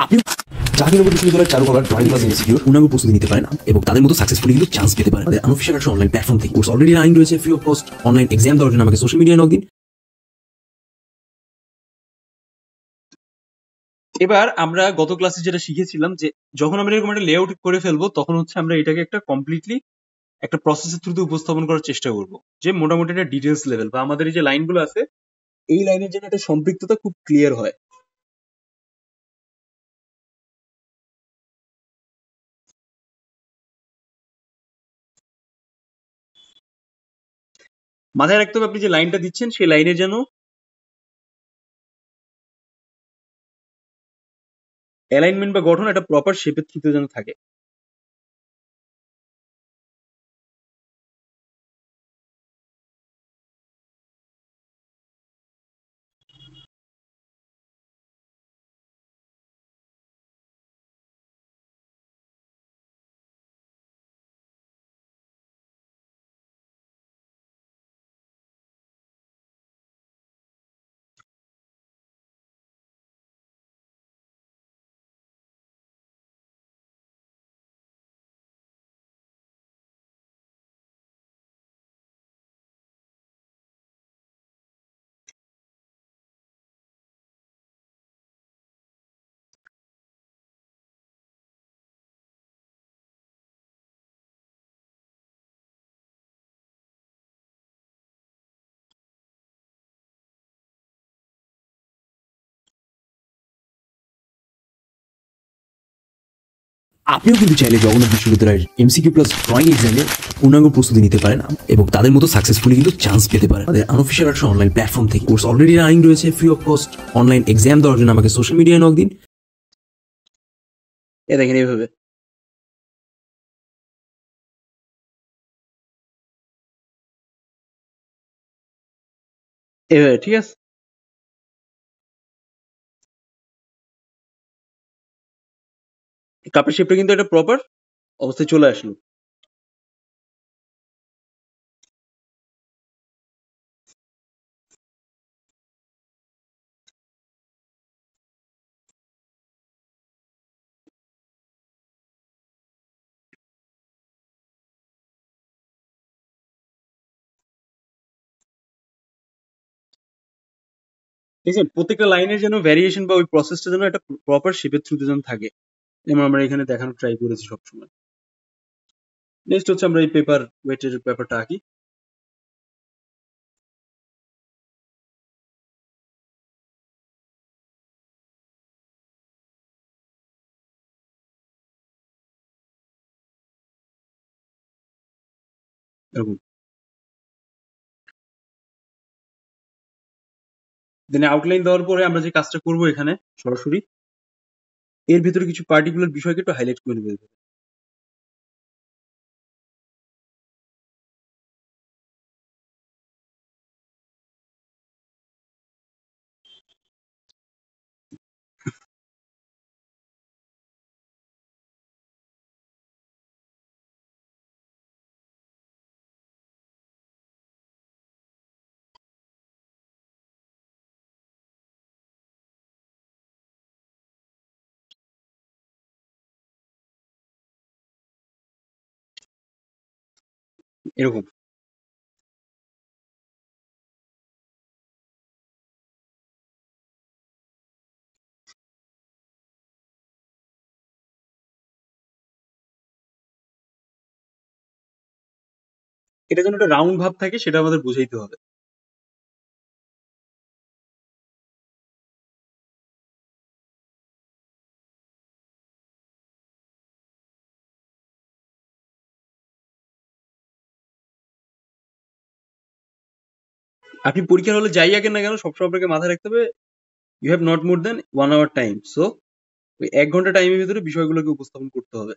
আপনি জাহাঙ্গীরনগর বিশ্ববিদ্যালয়ের চারুকলার drawing class institute পূর্ণাঙ্গ প্রস্তুতি নিতে পারেন এবং তাদের মতো সাকসেসফুলি কিন্তু চান্স পেতে পারেন। আমাদের আনঅফিশিয়াল একটা অনলাইন প্ল্যাটফর্ম থেকে কোর্স অলরেডি রানিং রয়েছে, free of cost. Online exam দেওয়ার জন্য আমাকে সোশ্যাল মিডিয়ায় নক দিন। এবার আমরা গত ক্লাসে যেটা শিখেছিলাম যে যখন আমরা এরকম একটা লেআউট করে ফেলবো তখন হচ্ছে আমরা এটাকে একটা কমপ্লিটলি একটা প্রসেসের থ্রুতে উপস্থাপন করার চেষ্টা করব, যে মোটামুটি একটা ডিটেলস লেভেল বা আমাদের এই যে লাইনগুলো আছে এই লাইনের জন্য একটা সম্পৃক্ততা খুব ক্লিয়ার হয়। মাথায় রাখতে হবে আপনি যে লাইনটা দিচ্ছেন সেই লাইনের যেন অ্যালাইনমেন্ট বা গঠন একটা প্রপার শেপের থ্রুতে যেন থাকে। আপনিও কিন্তু চাইলে জগন্নাথ বিশ্ববিদ্যালয়ের এমসিকিউ প্লাস ড্রয়িং এক্সামে পূর্ণাঙ্গ প্রস্তুতি নিতে পারেন এবং তাদের মতো সাকসেসফুলি কিন্তু চান্স পেতে পারেন। আমাদের আনঅফিশিয়াল একটা অনলাইন প্ল্যাটফর্ম থেকে কোর্স অলরেডি রানিং রয়েছে, free of cost. Online exam দেওয়ার জন্য আমাকে সোশ্যাল মিডিয়ায় নক দিন। এ দেখেন এইভাবে এভাবে, ঠিক আছে। কাপের শেপটা কিন্তু একটা প্রপার অবস্থায় চলে আসলো। ঠিক আছে, প্রত্যেকটা লাইনের যেন ভ্যারিয়েশন বা ওই প্রসেসটা যেন একটা প্রপার শেপের থ্রুতে যেন থাকে, যেমন আমরা এখানে দেখানোর ট্রাই করেছি সবসময়। নেক্সট হচ্ছে আমরা এই পেপার ওয়েটের ব্যাপারটা আঁকি। এরকম দেন আউটলাইন দেওয়ার পরে আমরা যে কাজটা করব এখানে সরাসরি এর ভিতরে কিছু পার্টিকুলার বিষয়কে একটু হাইলাইট করে দেবো। এরকম এটা যেন একটা রাউন্ড ভাব থাকে সেটা আমাদের বুঝাইতে হবে। আপনি পরীক্ষার হলে যাই আগে না কেন সবসময় আপনাকে মাথায় রাখতে হবে you have not more than 1 hour time. So ওই 1 ঘন্টা টাইমের ভিতরে বিষয়গুলোকে উপস্থাপন করতে হবে।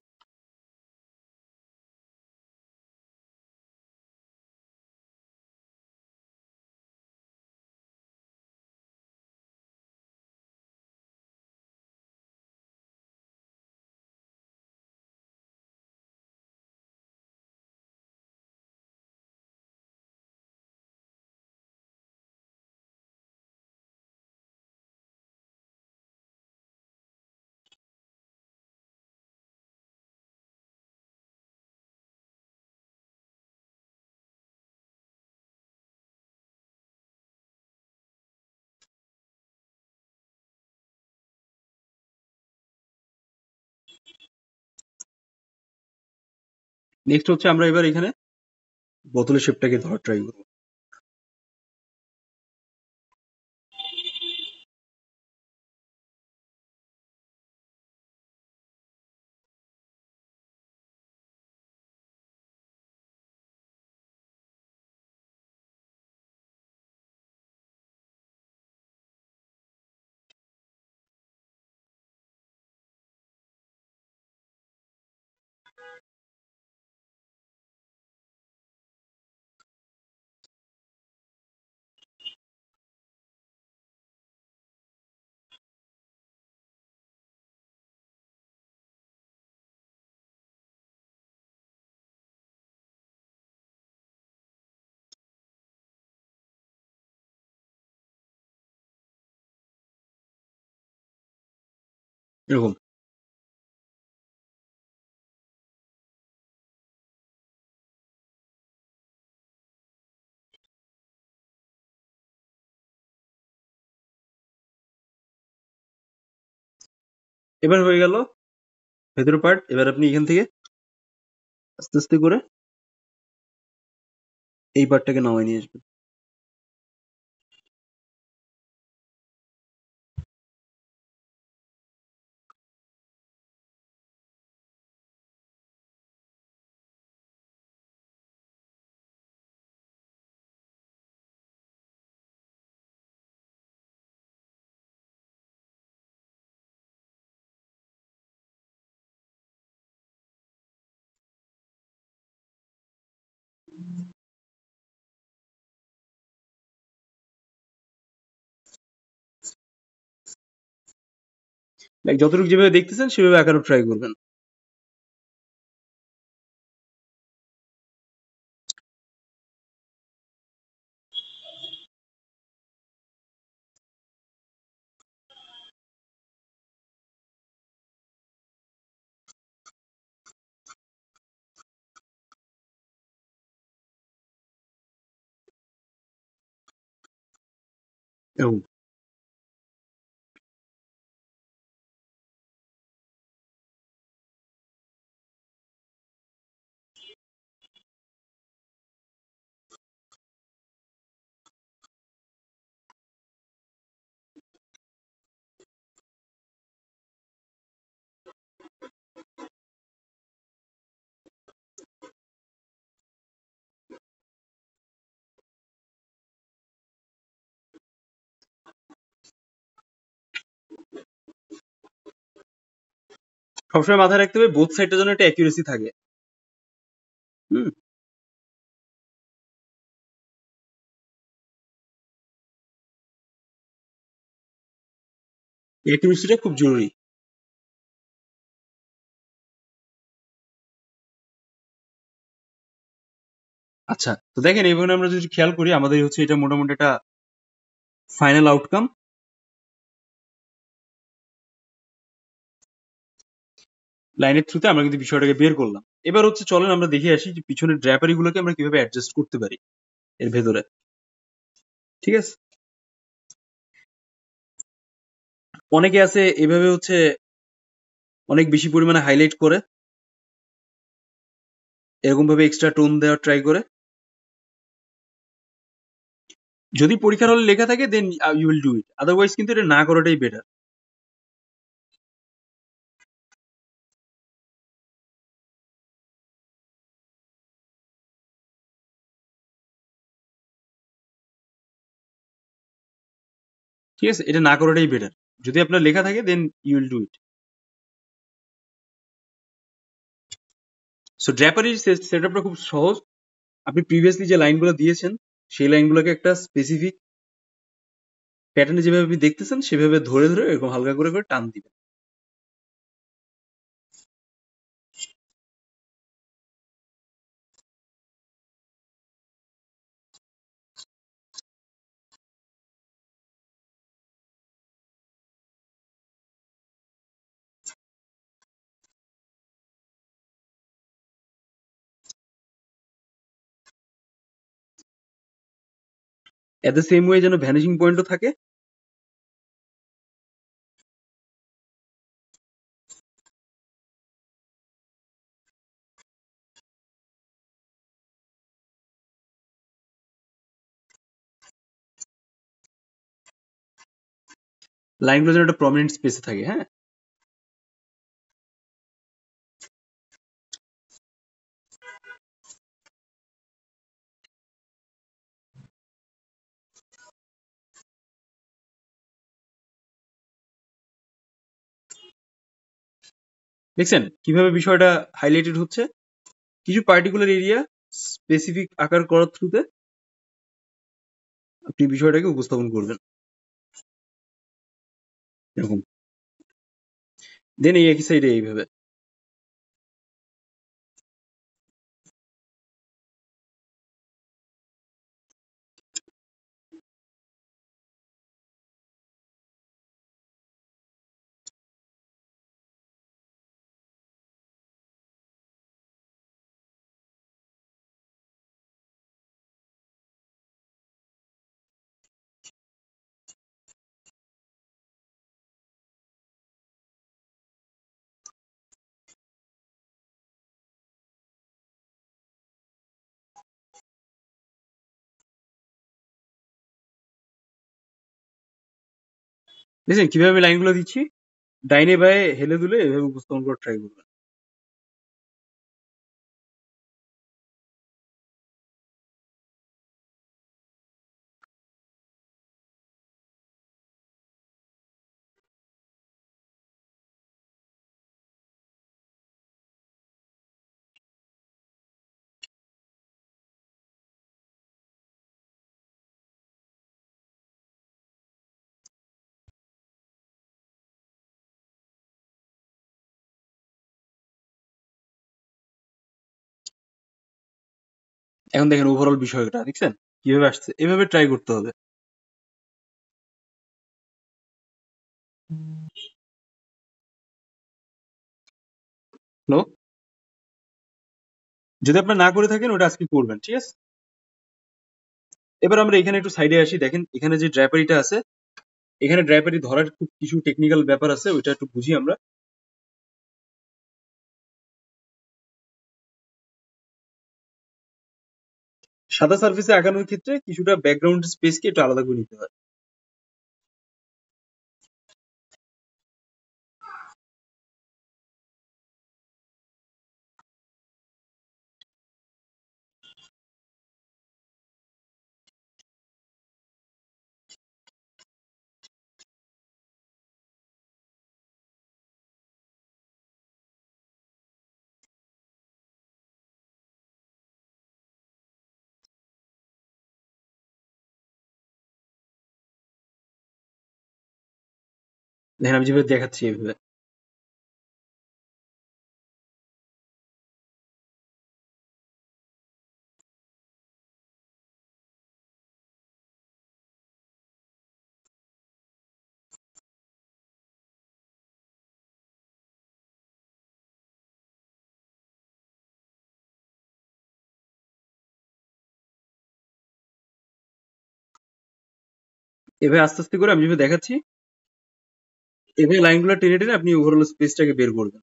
নেক্সট হচ্ছে আমরা এবার এখানে বোতলের শেপটাকে ধরার ট্রাই করবো। এরকম। এবার হয়ে গেল ভেতরের পার্ট। এবার আপনি এখান থেকে আস্তে আস্তে করে এই পার্টটাকে নামায় নিয়ে আসবেন। লাইক যতটুকু যেভাবে দেখতেছেন সেভাবে আঁকারও ট্রাই করবেন। এরকম। সবসময় মাথায় রাখতে হবে বোথ সাইডটা যেন একটা অ্যাকুরেসি থাকে। হুম। অ্যাকুরেসিটা খুব জরুরি। আচ্ছা, তো দেখেন এইভাবে আমরা যদি খেয়াল করি আমাদের হচ্ছে এটা মোটামুটি একটা ফাইনাল আউটকাম। লাইনের থ্রুতে আমরা কিন্তু বিষয়টাকে বের করলাম। এবার হচ্ছে চলেন আমরা দেখে আসি যে পিছনের ড্র্যাপারি গুলোকে আমরা কিভাবে অ্যাডজাস্ট করতে পারি এর ভেতরে। ঠিক আছে? অনেকে আছে এভাবে হচ্ছে অনেক বেশি পরিমাণে হাইলাইট করে, এরকম ভাবে এক্সট্রা টোন দেওয়ার ট্রাই করে। যদি পরীক্ষার হলে লেখা থাকে then you will do it, otherwise কিন্তু এটা না করাটাই বেটার। ঠিক আছে, এটা না করাটাই বেটার। যদি আপনার লেখা থাকে then you will do it. So ড্র্যাপারির সেট আপটা খুব সহজ। আপনি প্রিভিয়াসলি যে লাইনগুলো দিয়েছেন সেই লাইনগুলোকে একটা স্পেসিফিক প্যাটার্নে যেভাবে আপনি দেখতেছেন সেভাবে ধরে ধরে এরকম হালকা করে করে টান দিবেন। এট দ্য সেম ওয়ে যেন ভ্যানিশিং পয়েন্টও থাকে। লাইনগুলো যেন একটা প্রমিনেন্ট স্পেসে থাকে। হ্যাঁ, দেখছেন কিভাবে বিষয়টা হাইলাইটেড হচ্ছে? কিছু পার্টিকুলার এরিয়া স্পেসিফিক আকার করার থ্রুতে আপনি বিষয়টাকে উপস্থাপন করবেন এরকম। দেন এই একই সাইডে এইভাবে। দেখছেন কিভাবে আমি লাইনগুলো দিচ্ছি? ডাইনে বায়ে হেলে দুলে এভাবে উপস্থাপন করার ট্রাই করবেন। এখন দেখেন ওভারঅল বিষয়টা দেখছেন কিভাবে আসছে? এভাবে ট্রাই করতে হবে। হ্যালো? যদি আপনার না করে থাকেন ওটা আজকে করবেন, ঠিক আছে? এবার আমরা এখানে একটু সাইডে আসি। দেখেন এখানে যে ড্রাইপারিটা আছে, এখানে ড্রাইপারি ধরার খুব কিছু টেকনিক্যাল ব্যাপার আছে, ওইটা একটু বুঝি আমরা। সাদা সারফেসে আঁকানোর ক্ষেত্রে কিছুটা ব্যাকগ্রাউন্ড স্পেসকে একটু আলাদা করে নিতে হয়। দেখেন আমি যেভাবে দেখাচ্ছি এভাবে। এভাবে আস্তে আস্তে করে আমি যেভাবে দেখাচ্ছি, এভাবে লাইনগুলো টেনে টেনে আপনি ওভারঅল স্পেসটাকে বের করবেন।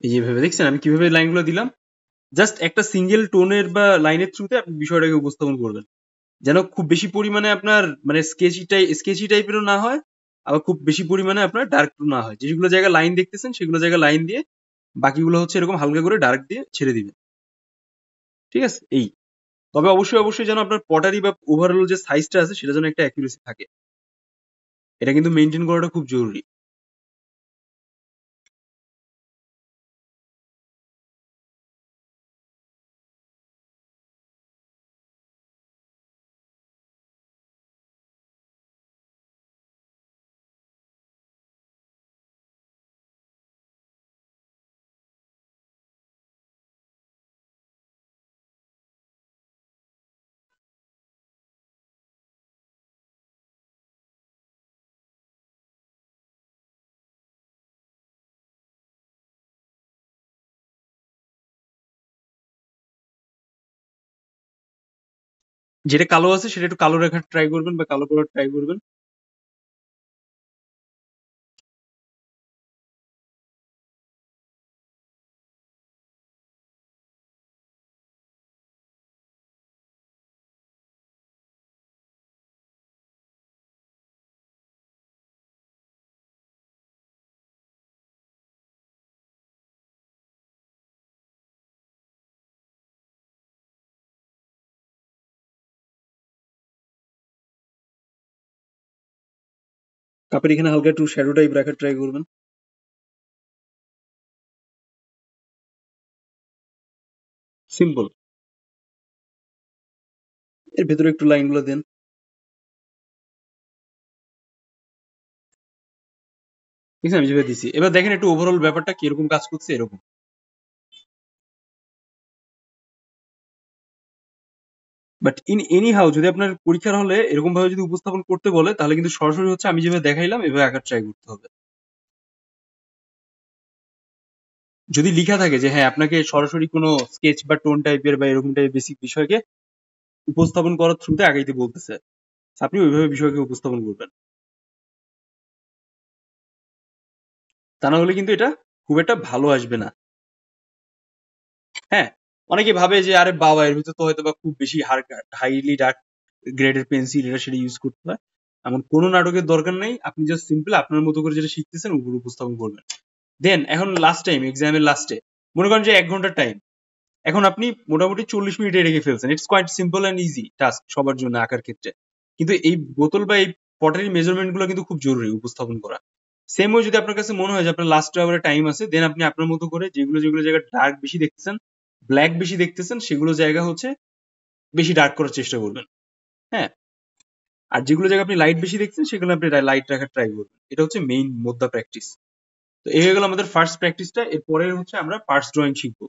এই যেভাবে দেখছেন আমি কিভাবে লাইনগুলো দিলাম? জাস্ট একটা সিঙ্গেল টোনের বা লাইনের থ্রুতে আপনি বিষয়টাকে উপস্থাপন করবেন। যেন খুব বেশি পরিমাণে আপনার মানে স্কেচি টাইপেরও না হয়, আবার খুব বেশি পরিমাণে আপনার ডার্ক না হয়। যেগুলো জায়গায় লাইন দেখতেছেন সেগুলো জায়গায় লাইন দিয়ে, বাকিগুলো হচ্ছে এরকম হালকা করে ডার্ক দিয়ে ছেড়ে দিবেন। ঠিক আছে? এই। তবে অবশ্যই, অবশ্যই যেন আপনার পটারি বা ওভারঅল যে সাইজটা আছে সেটা যেন একটা অ্যাকুরেসি থাকে। এটা কিন্তু মেইনটেইন করাটা খুব জরুরি। যেটা কালো আছে সেটা একটু কালো রাখার ট্রাই করবেন বা কালো করার ট্রাই করবেন। কাপের এখানে হালকা একটু শ্যাডো টাইপ রাখার ট্রাই করবেন। সিম্পল। এর ভেতরে একটু লাইন গুলো দেন। ঠিক আছে, আমি যেভাবে দিছি এবার দেখেন একটু ওভারঅল ব্যাপারটা কিরকম কাজ করছে এরকম। বাট ইন এনি হাউ যদি আপনার পরীক্ষার হলে এরকম ভাবে যদি উপস্থাপন করতে বলে তাহলে কিন্তু সরাসরি হচ্ছে আমি যেভাবে দেখাইলাম এভাবে আঁকার ট্রাই করতে হবে। যদি লিখা থাকে যে হ্যাঁ আপনাকে সরাসরি কোনো স্কেচ বা টোন টাইপের বা এরকম টাইপের বেসিক বিষয়কে উপস্থাপন করার থ্রুতে আগাইতে বলতেছে, আপনি ওইভাবে বিষয়কে উপস্থাপন করবেন। তা না হলে কিন্তু এটা খুব একটা ভালো আসবে না। হ্যাঁ, অনেকে ভাবে যে আরে বাবা এর ভিতর তো হয়তো বা খুব বেশি হাইলি ডার্ক গ্রেডের পেন্সিল এটা সেটা ইউজ করতে হয়, এমন কোনো নাটকের দরকার নেই। আপনি জাস্ট সিম্পল আপনার মতো করে যেটা শিখতেছেন উপর উপস্থাপন করবেন। দেন এখন লাস্ট টাইম এক্সামের লাস্টে মনে করেন যে 1 ঘন্টার টাইম, এখন আপনি মোটামুটি 40 মিনিটে রেখে ফেলছেন। It's quite simple and easy task সবার জন্য আঁকার ক্ষেত্রে। কিন্তু এই বোতল বা এই পটারি মেজারমেন্ট গুলো কিন্তু খুব জরুরি উপস্থাপন করা। সেম ওয়ে যদি আপনার কাছে মনে হয় যে আপনার লাস্ট আওয়ারে টাইম আছে, দেন আপনি আপনার মতো করে যেগুলো যেগুলো জায়গায় ডার্ক বেশি দেখতেছেন, ব্ল্যাক বেশি দেখতেছেন, সেগুলো জায়গা হচ্ছে বেশি ডার্ক করার চেষ্টা করবেন। হ্যাঁ, আর যেগুলো জায়গায় আপনি লাইট বেশি দেখছেন সেগুলো আপনি লাইট রাখার ট্রাই করবেন। এটা হচ্ছে মেইন মোদ্দা প্র্যাকটিস। তো এই হয়ে গেল আমাদের ফার্স্ট প্র্যাকটিসটা। এরপরে হচ্ছে আমরা পার্টস ড্রয়িং শিখবো।